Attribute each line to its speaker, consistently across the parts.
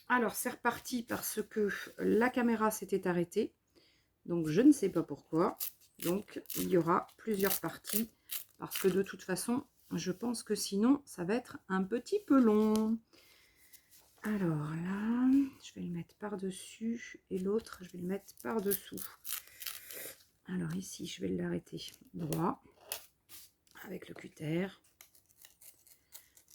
Speaker 1: Alors, c'est reparti parce que la caméra s'était arrêtée. Donc, je ne sais pas pourquoi. Donc, il y aura plusieurs parties. Parce que de toute façon, je pense que sinon, ça va être un petit peu long. Alors là, je vais le mettre par-dessus. Et l'autre, je vais le mettre par-dessous. Alors ici, je vais l'arrêter droit. Avec le cutter.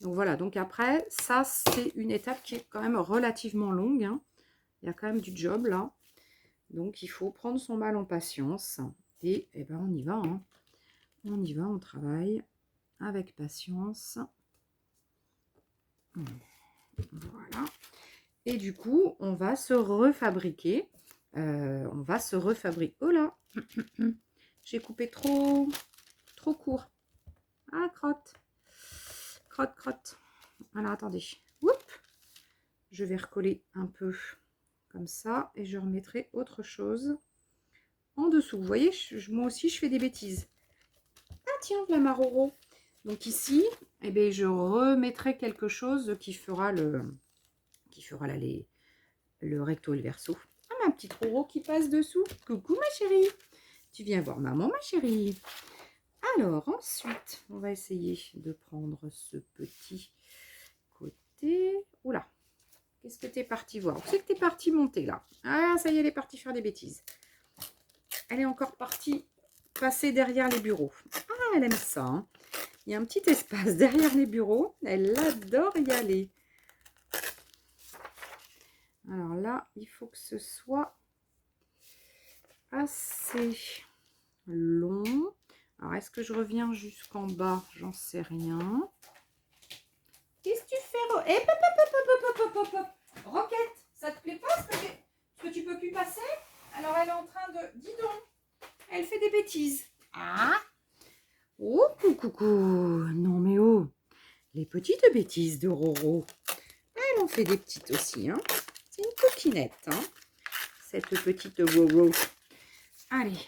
Speaker 1: Donc voilà, donc après, ça c'est une étape qui est quand même relativement longue. Hein. Il y a quand même du job là. Donc il faut prendre son mal en patience. Et ben on y va. Hein. On y va, on travaille avec patience. Voilà. Et du coup, on va se refabriquer. On va se refabriquer. Oh là j'ai coupé trop court. Ah, crotte. Crotte, crotte. Alors attendez. Oups. Je vais recoller un peu comme ça et je remettrai autre chose en dessous. Vous voyez, moi aussi je fais des bêtises. Ah tiens, voilà ma Roro. Donc ici, eh bien, je remettrai quelque chose qui fera le recto et le verso. Ah, ma petite Roro qui passe dessous. Coucou ma chérie. Tu viens voir maman ma chérie. Alors ensuite, on va essayer de prendre ce petit côté. Oula. Qu'est-ce que tu es parti voir? Où c'est que tu es parti monter là? Ah, ça y est, elle est partie faire des bêtises. Elle est encore partie passer derrière les bureaux. Ah, elle aime ça. Hein. Il y a un petit espace derrière les bureaux. Elle adore y aller. Alors là, il faut que ce soit assez long. Alors, est-ce que je reviens jusqu'en bas? J'en sais rien. Qu'est-ce que tu fais? Eh, hop. Roquette, ça te plaît pas ce que tu peux plus passer? Alors, elle est en train de... Dis donc, elle fait des bêtises. Ah! Oh, coucou. Non, mais oh. Les petites bêtises de Roro. Elle en fait des petites aussi. Hein. C'est une coquinette. Hein, cette petite Roro. Allez.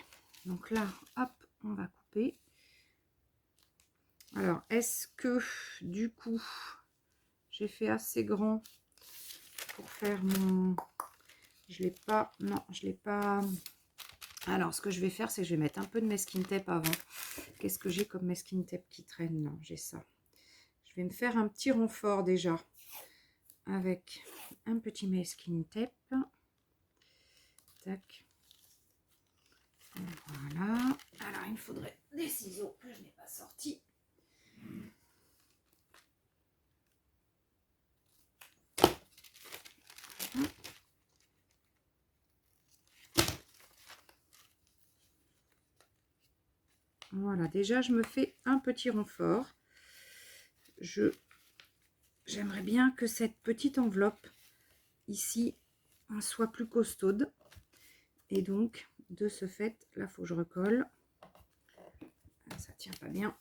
Speaker 1: Donc là, hop, on va couper. Alors, est-ce que, du coup, j'ai fait assez grand pour faire mon... Je l'ai pas... Non, je l'ai pas... Alors, ce que je vais faire, c'est que je vais mettre un peu de masking tape avant. Qu'est-ce que j'ai comme masking tape qui traîne là? J'ai ça. Je vais me faire un petit renfort déjà. Avec un petit masking tape. Tac. Voilà. Alors, il me faudrait des ciseaux que je n'ai pas sortis. Voilà, déjà, je me fais un petit renfort. J'aimerais bien que cette petite enveloppe ici soit plus costaude. Et donc, de ce fait, là, il faut que je recolle. Ça tient pas bien.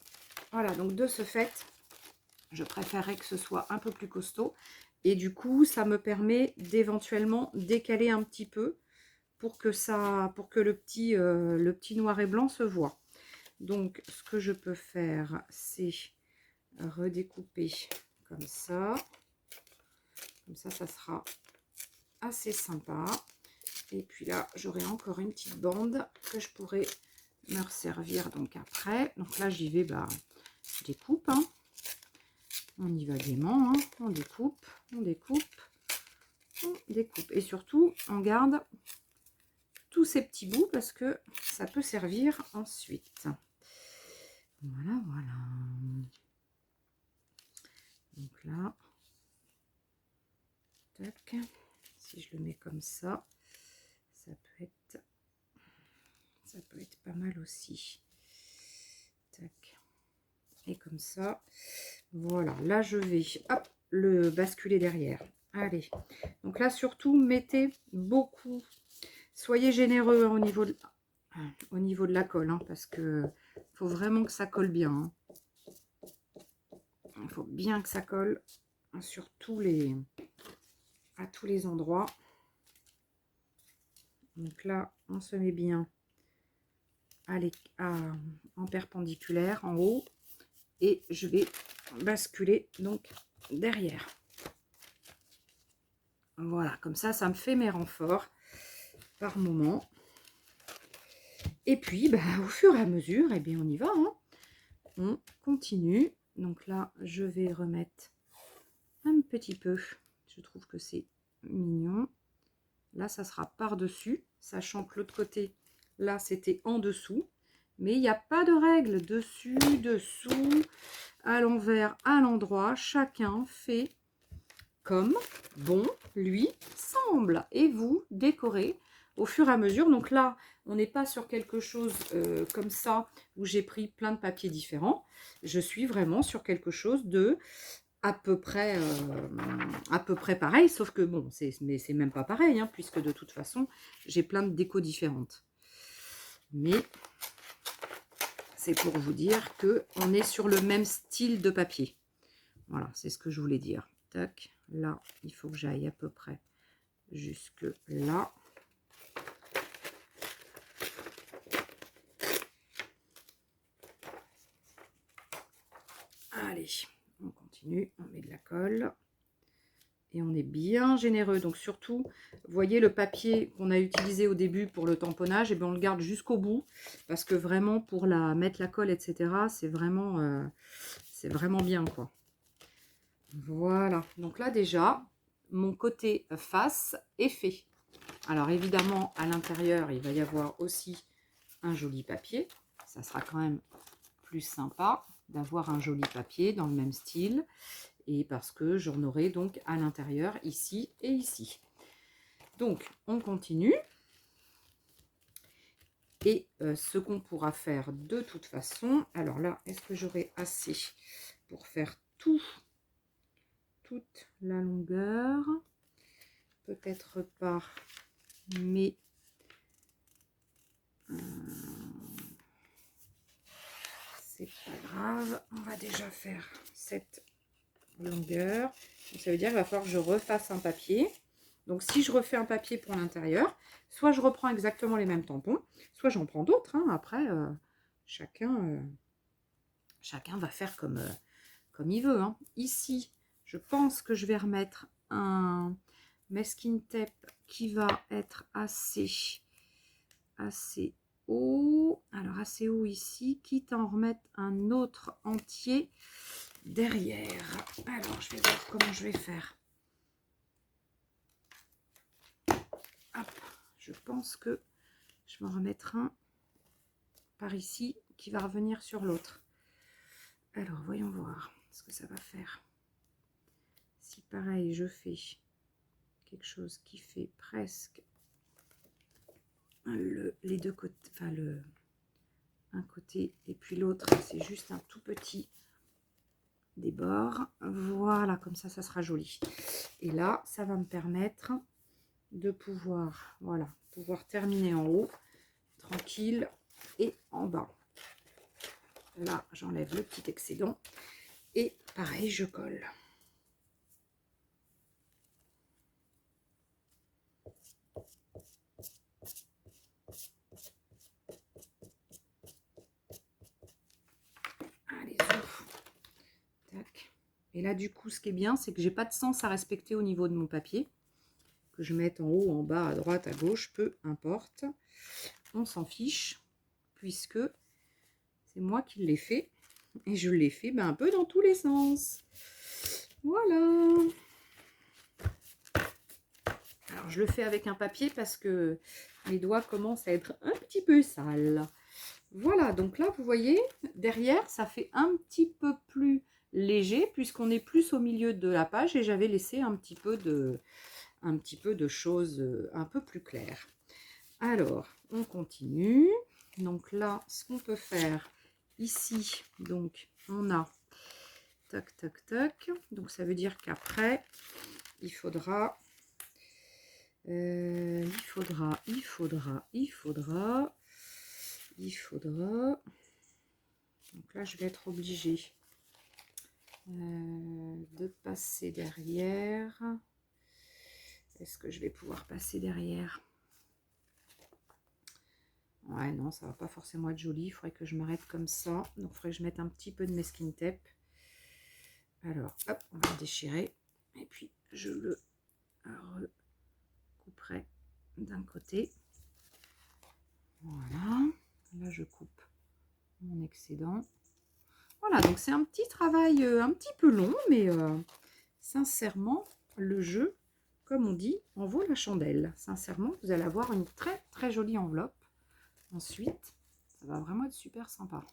Speaker 1: Voilà, donc de ce fait, je préférerais que ce soit un peu plus costaud. Et du coup, ça me permet d'éventuellement décaler un petit peu pour que le petit noir et blanc se voit. Donc, ce que je peux faire, c'est redécouper comme ça. Comme ça, ça sera assez sympa. Et puis là, j'aurai encore une petite bande que je pourrais me resservir donc après. Donc là, j'y vais, je découpe. Hein. On y va gaiement. Hein. On découpe, on découpe, on découpe. Et surtout, on garde tous ces petits bouts parce que ça peut servir ensuite. Voilà, voilà. Donc là, tac. Si je le mets comme ça, ça peut être pas mal aussi. Tac. Et comme ça, voilà. Là, je vais hop, le basculer derrière. Allez. Donc là, surtout, mettez beaucoup. Soyez généreux hein, au niveau de la colle, hein, parce que faut vraiment que ça colle bien. Hein. Il faut bien que ça colle sur à tous les endroits. Donc là, on se met bien en perpendiculaire en haut et je vais basculer donc derrière. Voilà, comme ça me fait mes renforts par moment. Et puis, bah, au fur et à mesure, eh bien, on y va. Hein. On continue. Donc là, je vais remettre un petit peu. Je trouve que c'est mignon. Là, ça sera par-dessus, sachant que l'autre côté, là, c'était en dessous. Mais il n'y a pas de règle dessus, dessous, à l'envers, à l'endroit. Chacun fait comme bon lui semble. Et vous décorez au fur et à mesure. Donc là, on n'est pas sur quelque chose comme ça, où j'ai pris plein de papiers différents. Je suis vraiment sur quelque chose de à peu près pareil, sauf que bon, mais c'est même pas pareil, hein, puisque de toute façon, j'ai plein de décos différentes. Mais c'est pour vous dire que on est sur le même style de papier. Voilà, c'est ce que je voulais dire. Tac, là, il faut que j'aille à peu près jusque là. Allez, on continue, on met de la colle. Et on est bien généreux. Donc surtout, voyez le papier qu'on a utilisé au début pour le tamponnage, et bien on le garde jusqu'au bout. Parce que vraiment, pour mettre la colle, etc., c'est vraiment bien, quoi. Voilà. Donc là, déjà, mon côté face est fait. Alors évidemment, à l'intérieur, il va y avoir aussi un joli papier. Ça sera quand même plus sympa d'avoir un joli papier dans le même style. Et parce que j'en aurai donc à l'intérieur, ici et ici. Donc, on continue. Et ce qu'on pourra faire de toute façon, alors là, est-ce que j'aurai assez pour faire toute la longueur? Peut-être pas, mais c'est pas grave. On va déjà faire cette longueur. Donc, ça veut dire qu'il va falloir que je refasse un papier. Donc, si je refais un papier pour l'intérieur, soit je reprends exactement les mêmes tampons, soit j'en prends d'autres. Hein. Après, chacun va faire comme il veut. Hein. Ici, je pense que je vais remettre un masking tape qui va être assez haut. Alors, assez haut ici, quitte à en remettre un autre entier derrière. Alors, je vais voir comment je vais faire. Hop, je pense que je vais en remettre un par ici qui va revenir sur l'autre. Alors, voyons voir ce que ça va faire. Si pareil, je fais quelque chose qui fait presque les deux côtés, enfin un côté et puis l'autre, c'est juste un tout petit des bords. Voilà, comme ça sera joli. Et là, ça va me permettre de pouvoir, voilà, pouvoir terminer en haut, tranquille, et en bas. Là, j'enlève le petit excédent. Et pareil, je colle. Allez, tac. Et là, du coup, ce qui est bien, c'est que j'ai pas de sens à respecter au niveau de mon papier. Que je mette en haut, en bas, à droite, à gauche, peu importe. On s'en fiche, puisque c'est moi qui l'ai fait. Et je l'ai fait un peu dans tous les sens. Voilà. Alors, je le fais avec un papier parce que mes doigts commencent à être un petit peu sales. Voilà, donc là, vous voyez, derrière, ça fait un petit peu plus léger puisqu'on est plus au milieu de la page et j'avais laissé un petit peu de choses un peu plus claires. Alors, on continue. Donc là, ce qu'on peut faire ici, donc on a tac, tac, tac. Donc ça veut dire qu'après, il faudra, donc là, je vais être obligée de passer derrière. Est-ce que je vais pouvoir passer derrière? Ouais, non, ça va pas forcément être joli. Il faudrait que je m'arrête comme ça. Donc, il faudrait que je mette un petit peu de masking tape. Alors, hop, on va le déchirer. Et puis, je le d'un côté. Voilà. Là, je coupe mon excédent. Voilà, donc c'est un petit travail un petit peu long, mais sincèrement, le jeu, comme on dit, en vaut la chandelle. Sincèrement, vous allez avoir une très très jolie enveloppe. Ensuite, ça va vraiment être super sympa.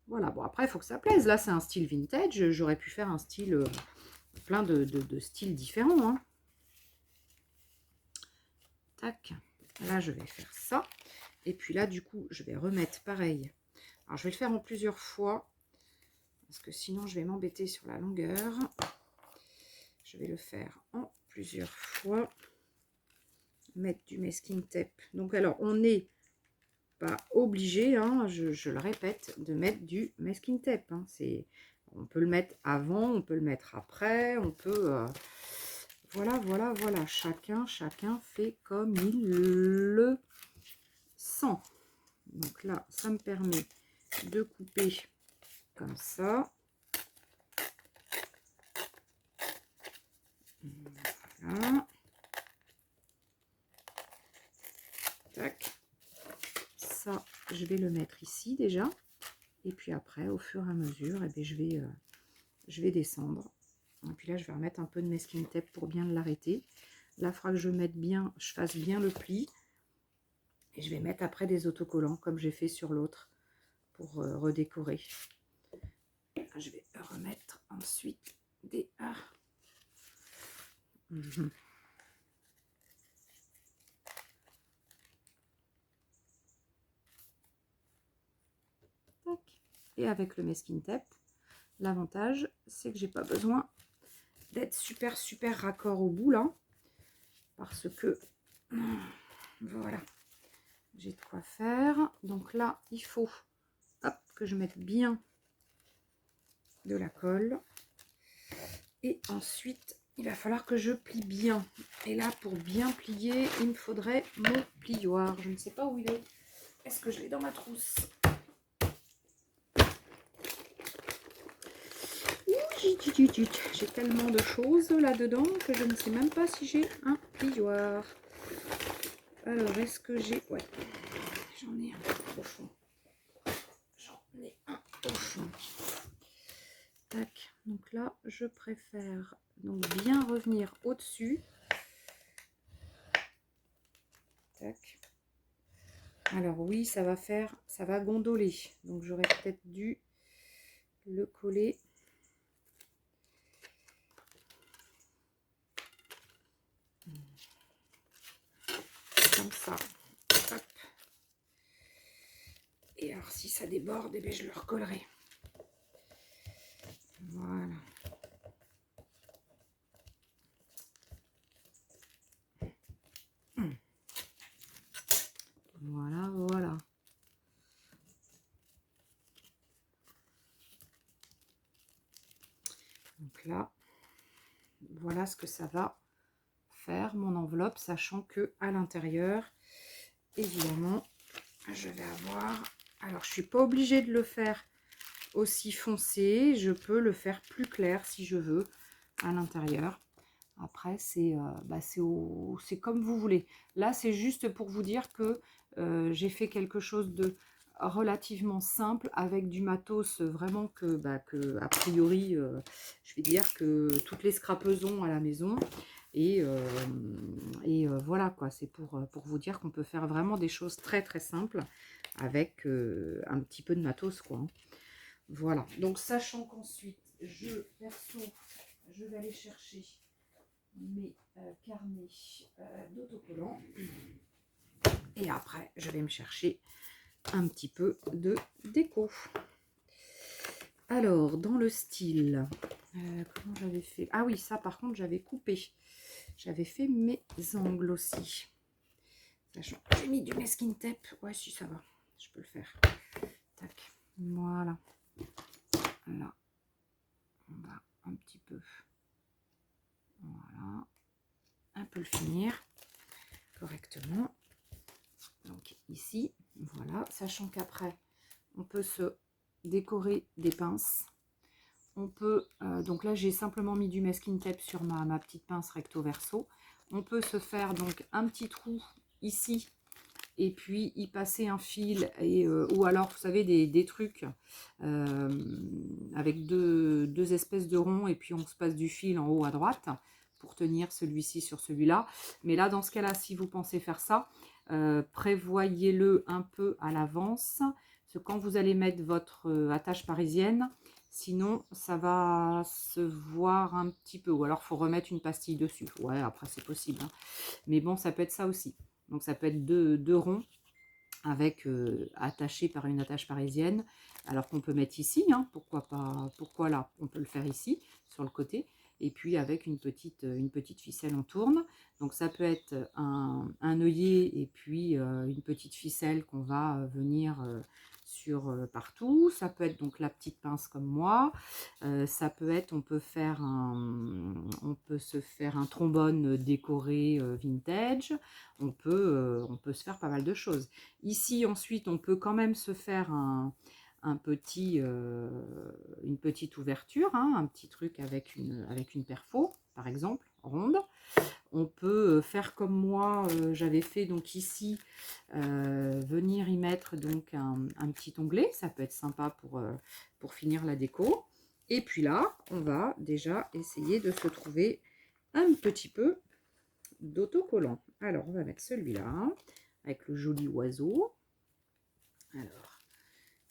Speaker 1: Voilà, bon après, il faut que ça plaise. Là, c'est un style vintage. J'aurais pu faire un style, plein de styles différents. Hein. Tac. Là, je vais faire ça. Et puis là, du coup, je vais remettre pareil. Alors, je vais le faire en plusieurs fois. Parce que sinon, je vais m'embêter sur la longueur. Je vais le faire en plusieurs fois. Mettre du masking tape. Donc, alors, on n'est pas obligé, hein, je le répète, de mettre du masking tape. Hein. On peut le mettre avant, on peut le mettre après, on peut... voilà, voilà, voilà. Chacun fait comme il le sent. Donc là, ça me permet de couper comme ça. Voilà. Tac. Ça, je vais le mettre ici déjà. Et puis après, au fur et à mesure, eh bien, je vais descendre. Et puis là, je vais remettre un peu de masking tape pour bien l'arrêter. Là, il faudra que je fasse bien le pli. Et je vais mettre après des autocollants, comme j'ai fait sur l'autre, pour redécorer. Je vais remettre ensuite des... Tac. Et avec le masking tape, l'avantage, c'est que j'ai pas besoin d'être super super raccord au bout là. Parce que... Voilà. J'ai de quoi faire. Donc là, il faut hop, que je mette bien de la colle. Et ensuite, il va falloir que je plie bien. Et là, pour bien plier, il me faudrait mon plioir. Je ne sais pas où il est. Est-ce que je l'ai dans ma trousse? J'ai tellement de choses là-dedans que je ne sais même pas si j'ai un plioir. Alors, est-ce que j'ai... Ouais, j'en ai un au fond. J'en ai un au fond. Tac. Donc là, je préfère donc bien revenir au-dessus. Tac. Alors oui, ça va gondoler. Donc j'aurais peut-être dû le coller. Comme ça. Hop. Et alors si ça déborde, eh bien, je le recollerai. Voilà. Voilà, voilà. Donc là, voilà ce que ça va faire, mon enveloppe, sachant que à l'intérieur, évidemment, je vais avoir... Alors, je suis pas obligée de le faire aussi foncé. Je peux le faire plus clair si je veux à l'intérieur. Après, c'est comme vous voulez. Là, c'est juste pour vous dire que j'ai fait quelque chose de relativement simple avec du matos vraiment que a priori, je vais dire que toutes les scrapeuses ont à la maison. Et voilà quoi, c'est pour vous dire qu'on peut faire vraiment des choses très très simples avec un petit peu de matos quoi. Hein. Voilà, donc sachant qu'ensuite, je vais aller chercher mes carnets d'autocollants. Et après, je vais me chercher un petit peu de déco. Alors, dans le style, comment j'avais fait? Ah oui, ça par contre, j'avais coupé. J'avais fait mes angles aussi. J'ai mis du masking tape. Ouais, si ça va, je peux le faire. Tac, voilà. Là, on va un petit peu... Voilà. Un peu le finir correctement. Donc ici, voilà. Sachant qu'après, on peut se décorer des pinces. on peut, donc là j'ai simplement mis du masking tape sur ma petite pince recto verso. On peut se faire donc un petit trou ici et puis y passer un fil, et, ou alors vous savez des trucs avec deux espèces de ronds, et puis on se passe du fil en haut à droite pour tenir celui-ci sur celui-là. Mais là dans ce cas-là, si vous pensez faire ça, prévoyez-le un peu à l'avance, parce que quand vous allez mettre votre attache parisienne, sinon ça va se voir un petit peu, ou alors il faut remettre une pastille dessus. Ouais, après c'est possible, hein. Mais bon, ça peut être ça aussi. Donc ça peut être deux ronds avec attachés par une attache parisienne, alors qu'on peut mettre ici, hein, pourquoi pas, pourquoi là, on peut le faire ici sur le côté, et puis avec une petite ficelle on tourne. Donc ça peut être un œillet et puis une petite ficelle qu'on va venir sur partout. Ça peut être donc la petite pince comme moi. Ça peut être, on peut se faire un trombone décoré vintage. On peut se faire pas mal de choses. Ici, ensuite, on peut quand même se faire une petite ouverture, hein, un petit truc avec une perfo, par exemple, ronde. On peut faire comme moi, j'avais fait donc ici, venir y mettre donc un petit onglet. Ça peut être sympa pour finir la déco. Et puis là, on va déjà essayer de se trouver un petit peu d'autocollant. Alors, on va mettre celui-là, avec le joli oiseau. Alors,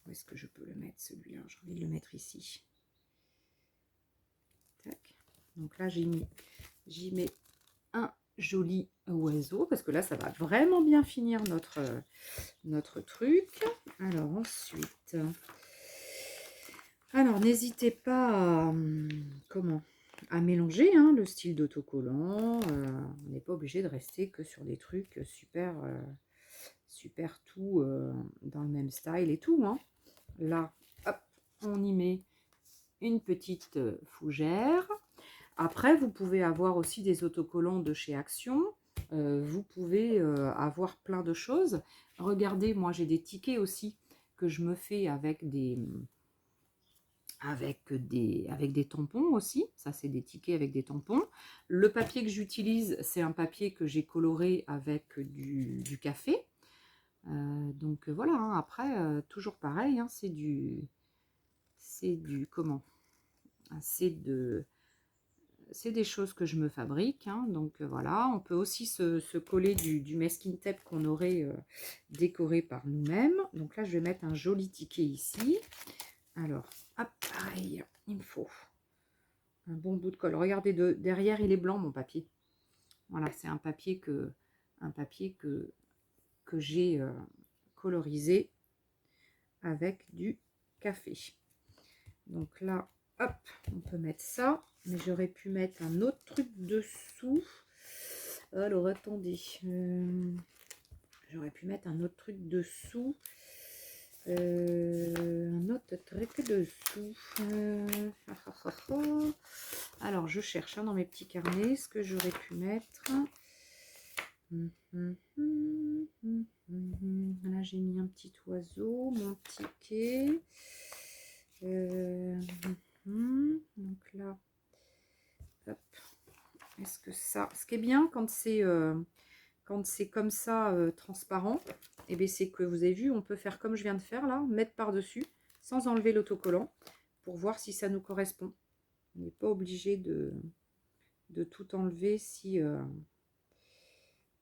Speaker 1: où est-ce que je peux le mettre, celui-là? J'ai envie de le mettre ici. Tac. Donc là, j'y mets un joli oiseau, parce que là, ça va vraiment bien finir notre truc. Alors, ensuite... Alors, n'hésitez pas à mélanger, hein, le style d'autocollant. On n'est pas obligé de rester que sur des trucs super tout dans le même style et tout, hein. Là, hop, on y met une petite fougère. Après, vous pouvez avoir aussi des autocollants de chez Action. Vous pouvez avoir plein de choses. Regardez, moi j'ai des tickets aussi que je me fais avec des tampons aussi. Ça, c'est des tickets avec des tampons. Le papier que j'utilise, c'est un papier que j'ai coloré avec du café. Donc voilà, hein. Après, toujours pareil, hein, c'est des choses que je me fabrique, hein. Donc voilà, on peut aussi se coller du masking tape qu'on aurait décoré par nous-mêmes. Donc là, je vais mettre un joli ticket ici. Alors, hop, pareil, il me faut un bon bout de colle. Regardez, derrière, il est blanc, mon papier. Voilà, c'est un papier que j'ai colorisé avec du café. Donc là, hop, on peut mettre ça. Mais j'aurais pu mettre un autre truc dessous. Alors, attendez. J'aurais pu mettre un autre truc dessous. Un autre truc dessous. Alors, je cherche, hein, dans mes petits carnets ce que j'aurais pu mettre. Là, j'ai mis un petit oiseau, mon ticket. Donc là, hop. Est-ce que ça... Ce qui est bien quand c'est comme ça, transparent, et bien c'est que vous avez vu, on peut faire comme je viens de faire là, mettre par-dessus, sans enlever l'autocollant, pour voir si ça nous correspond. On n'est pas obligé de tout enlever si...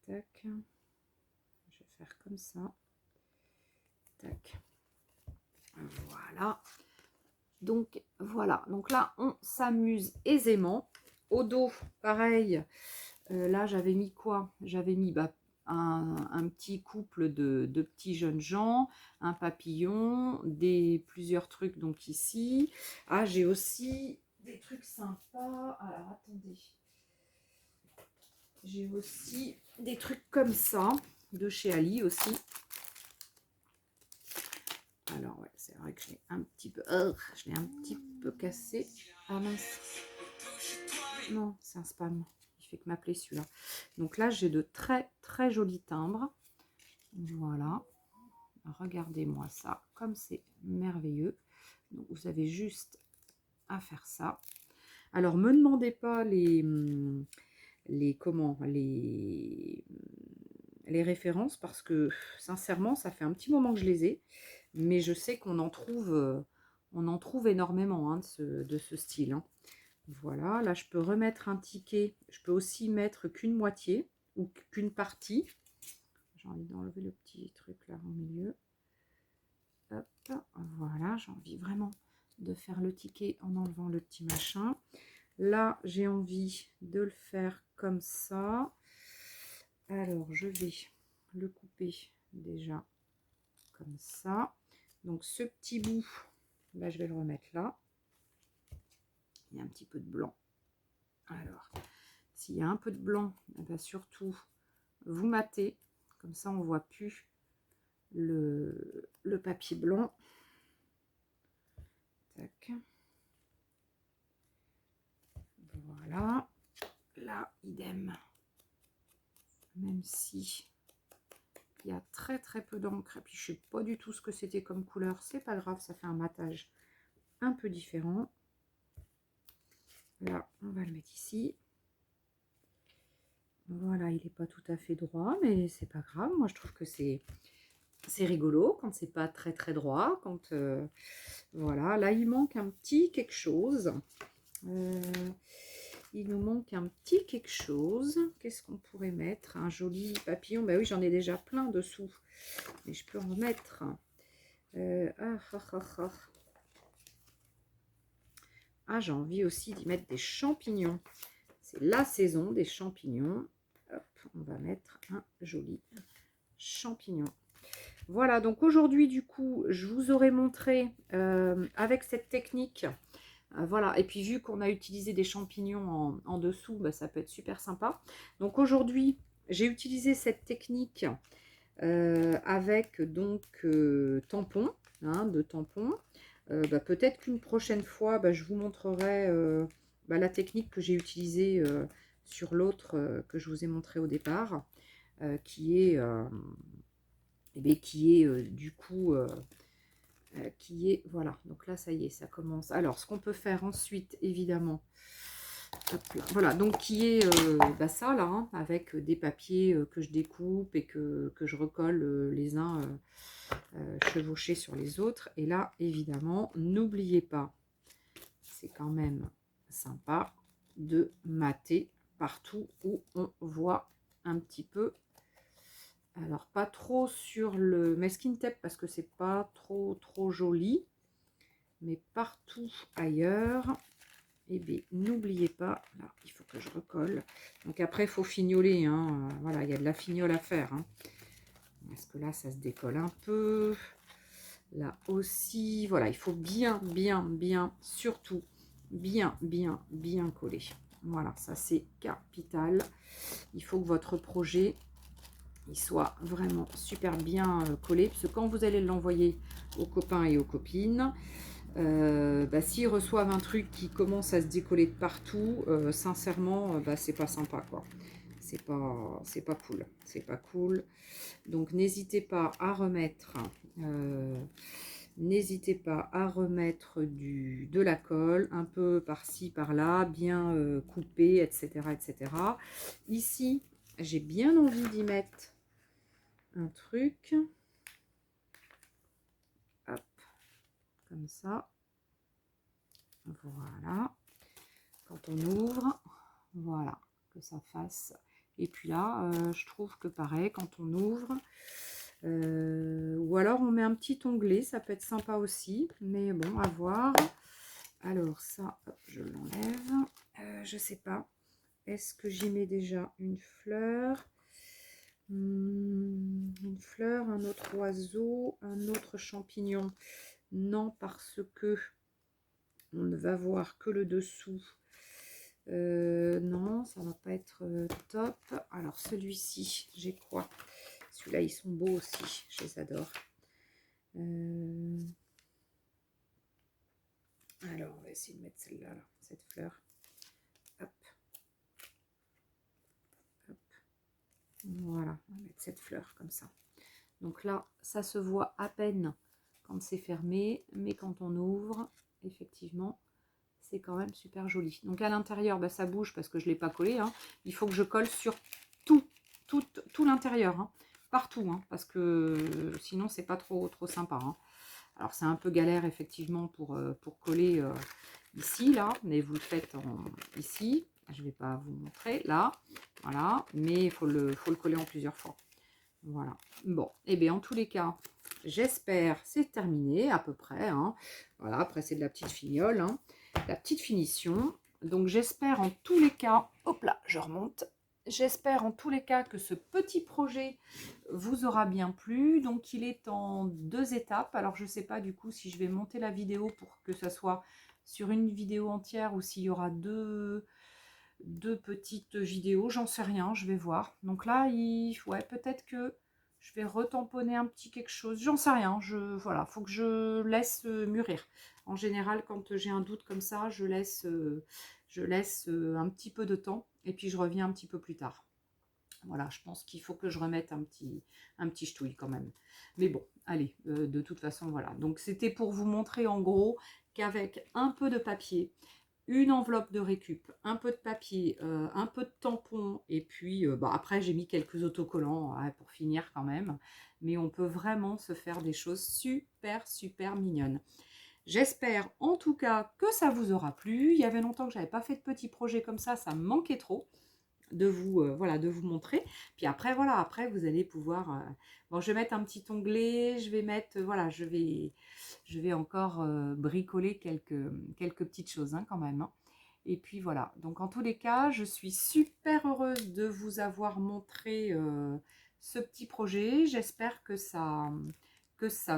Speaker 1: Tac. Je vais faire comme ça. Tac. Voilà. Donc voilà. Donc là, on s'amuse aisément. Au dos, pareil. Là, j'avais mis quoi? J'avais mis un petit couple de petits jeunes gens, un papillon, plusieurs trucs donc ici. Ah, j'ai aussi des trucs sympas. Alors, attendez. J'ai aussi des trucs comme ça, de chez Ali aussi. Alors, ouais, c'est vrai que je l'ai un petit peu cassé. Ah mince. Non, c'est un spam. Il fait que m'appeler celui-là. Donc là, j'ai de très, très jolis timbres. Voilà. Regardez-moi ça, comme c'est merveilleux. Donc, vous avez juste à faire ça. Alors, me demandez pas les références parce que sincèrement, ça fait un petit moment que je les ai, mais je sais qu'on en trouve énormément hein, de ce style. Hein. Voilà, là je peux remettre un ticket, je peux aussi mettre qu'une moitié ou qu'une partie. J'ai envie d'enlever le petit truc là au milieu. Hop, voilà, j'ai envie vraiment de faire le ticket en enlevant le petit machin. Là, j'ai envie de le faire comme ça. Alors, je vais le couper déjà comme ça. Donc, ce petit bout, là, je vais le remettre là. Il y a un petit peu de blanc. Alors, s'il y a un peu de blanc, eh bien, surtout, vous matez. Comme ça, on ne voit plus le papier blanc. Tac. Voilà. Là, idem. Même si il y a très très peu d'encre, et puis je sais pas du tout ce que c'était comme couleur, c'est pas grave, ça fait un matage un peu différent. Là, on va le mettre ici. Voilà, il n'est pas tout à fait droit, mais c'est pas grave. Moi, je trouve que c'est rigolo quand c'est pas très très droit. Quand voilà, là, il manque un petit quelque chose. Il nous manque un petit quelque chose. Qu'est-ce qu'on pourrait mettre? Un joli papillon. Ben oui, j'en ai déjà plein dessous. Mais je peux en mettre. Ah, j'ai envie aussi d'y mettre des champignons. C'est la saison des champignons. Hop, on va mettre un joli champignon. Voilà, donc aujourd'hui, du coup, je vous aurais montré avec cette technique. Voilà, et puis vu qu'on a utilisé des champignons en dessous, bah, ça peut être super sympa. Donc aujourd'hui, j'ai utilisé cette technique avec donc tampon, hein, de tampon. Bah, peut-être qu'une prochaine fois, bah, je vous montrerai bah, la technique que j'ai utilisée sur l'autre que je vous ai montré au départ, qui est du coup... qui est, voilà, donc là ça y est, ça commence. Alors ce qu'on peut faire ensuite évidemment, hop là, voilà, donc qui est bah, ça là, hein, avec des papiers que je découpe et que je recolle les uns chevauchés sur les autres. Et là évidemment, n'oubliez pas, c'est quand même sympa de mater partout où on voit un petit peu. Alors, pas trop sur le masking tape parce que c'est pas trop joli. Mais partout ailleurs, et bien, n'oubliez pas, là, il faut que je recolle. Donc après, il faut fignoler. Hein, voilà, il y a de la fignole à faire. Hein. Parce que là, ça se décolle un peu. Là aussi, voilà, il faut bien, surtout, bien coller. Voilà, ça c'est capital. Il faut que votre projet il soit vraiment super bien collé, parce que quand vous allez l'envoyer aux copains et aux copines, bah, s'ils reçoivent un truc qui commence à se décoller de partout, sincèrement, bah, c'est pas sympa, quoi. C'est pas cool. C'est pas cool. Donc, n'hésitez pas à remettre... n'hésitez pas à remettre de la colle, un peu par-ci, par-là, bien coupé, etc., etc. Ici, j'ai bien envie d'y mettre un truc. Hop, comme ça. Voilà. Quand on ouvre, voilà, que ça fasse. Et puis là, je trouve que pareil, quand on ouvre, ou alors on met un petit onglet, ça peut être sympa aussi. Mais bon, à voir. Alors ça, hop, je l'enlève. Je sais pas. Est-ce que j'y mets déjà une fleur? Une fleur, un autre oiseau, un autre champignon? Non, parce que on ne va voir que le dessous. Non, ça va pas être top. Alors celui-ci, j'ai quoi? Celui-là, ils sont beaux aussi, je les adore. Alors, on va essayer de mettre celle-là, là, cette fleur. Hop. Hop. Voilà, on va mettre cette fleur comme ça. Donc là, ça se voit à peine quand c'est fermé, mais quand on ouvre, effectivement, c'est quand même super joli. Donc à l'intérieur, bah, ça bouge parce que je ne l'ai pas collé. Hein. Il faut que je colle sur tout l'intérieur. Hein. Partout, hein, parce que sinon, c'est pas trop sympa. Hein. Alors, c'est un peu galère, effectivement, pour coller ici, là. Mais vous le faites ici. Je ne vais pas vous montrer, là. Voilà. Mais il faut le coller en plusieurs fois. Voilà. Bon. Et bien, en tous les cas, j'espère c'est terminé, à peu près. Hein. Voilà. Après, c'est de la petite fignole. Hein. La petite finition. Donc, j'espère en tous les cas... Hop là, je remonte. J'espère en tous les cas que ce petit projet vous aura bien plu. Donc il est en 2 étapes. Alors je ne sais pas du coup si je vais monter la vidéo pour que ça soit sur une vidéo entière ou s'il y aura deux petites vidéos. J'en sais rien, je vais voir. Donc là, ouais, peut-être que je vais retamponner un petit quelque chose. J'en sais rien. Voilà, faut que je laisse mûrir. En général, quand j'ai un doute comme ça, je laisse un petit peu de temps et puis je reviens un petit peu plus tard. Voilà, je pense qu'il faut que je remette un petit ch'touille quand même. Mais bon, allez, de toute façon, voilà. Donc, c'était pour vous montrer en gros qu'avec un peu de papier, une enveloppe de récup, un peu de papier, un peu de tampon, et puis bah, après, j'ai mis quelques autocollants hein, pour finir quand même. Mais on peut vraiment se faire des choses super, super mignonnes. J'espère en tout cas que ça vous aura plu. Il y avait longtemps que je n'avais pas fait de petits projets comme ça me manquait trop de vous voilà, de vous montrer. Puis après voilà, après vous allez pouvoir bon, je vais mettre un petit onglet, je vais mettre voilà, je vais encore bricoler quelques petites choses hein, quand même hein. Et puis voilà, donc en tous les cas je suis super heureuse de vous avoir montré ce petit projet. J'espère que ça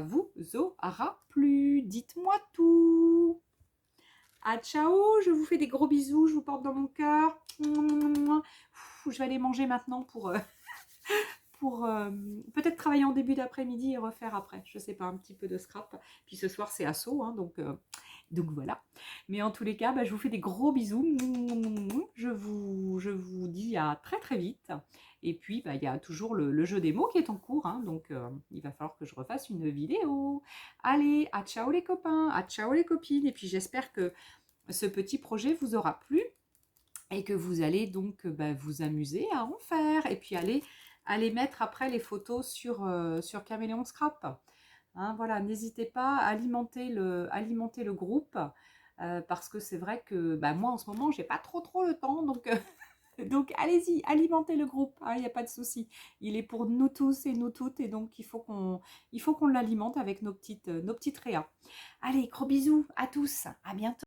Speaker 1: vous aura plu. Dites-moi tout. Ah, ciao, je vous fais des gros bisous, je vous porte dans mon cœur. Je vais aller manger maintenant pour peut-être travailler en début d'après-midi et refaire après. Je sais pas, un petit peu de scrap. Puis ce soir, c'est assaut, hein, donc voilà. Mais en tous les cas, bah, je vous fais des gros bisous. Je vous dis à très très vite. Et puis, bah, il y a toujours le jeu des mots qui est en cours, hein, donc il va falloir que je refasse une vidéo. Allez, à ciao les copains, à ciao les copines. Et puis j'espère que ce petit projet vous aura plu et que vous allez donc bah, vous amuser à en faire. Et puis allez mettre après les photos sur Caméléon Scrap. Hein, voilà, n'hésitez pas à alimenter le groupe parce que c'est vrai que bah, moi en ce moment j'ai pas trop le temps donc donc allez-y, alimentez le groupe, il n'y a pas de souci. Il est pour nous tous et nous toutes et donc il faut qu'on l'alimente avec nos petites réas. Allez, gros bisous à tous, à bientôt.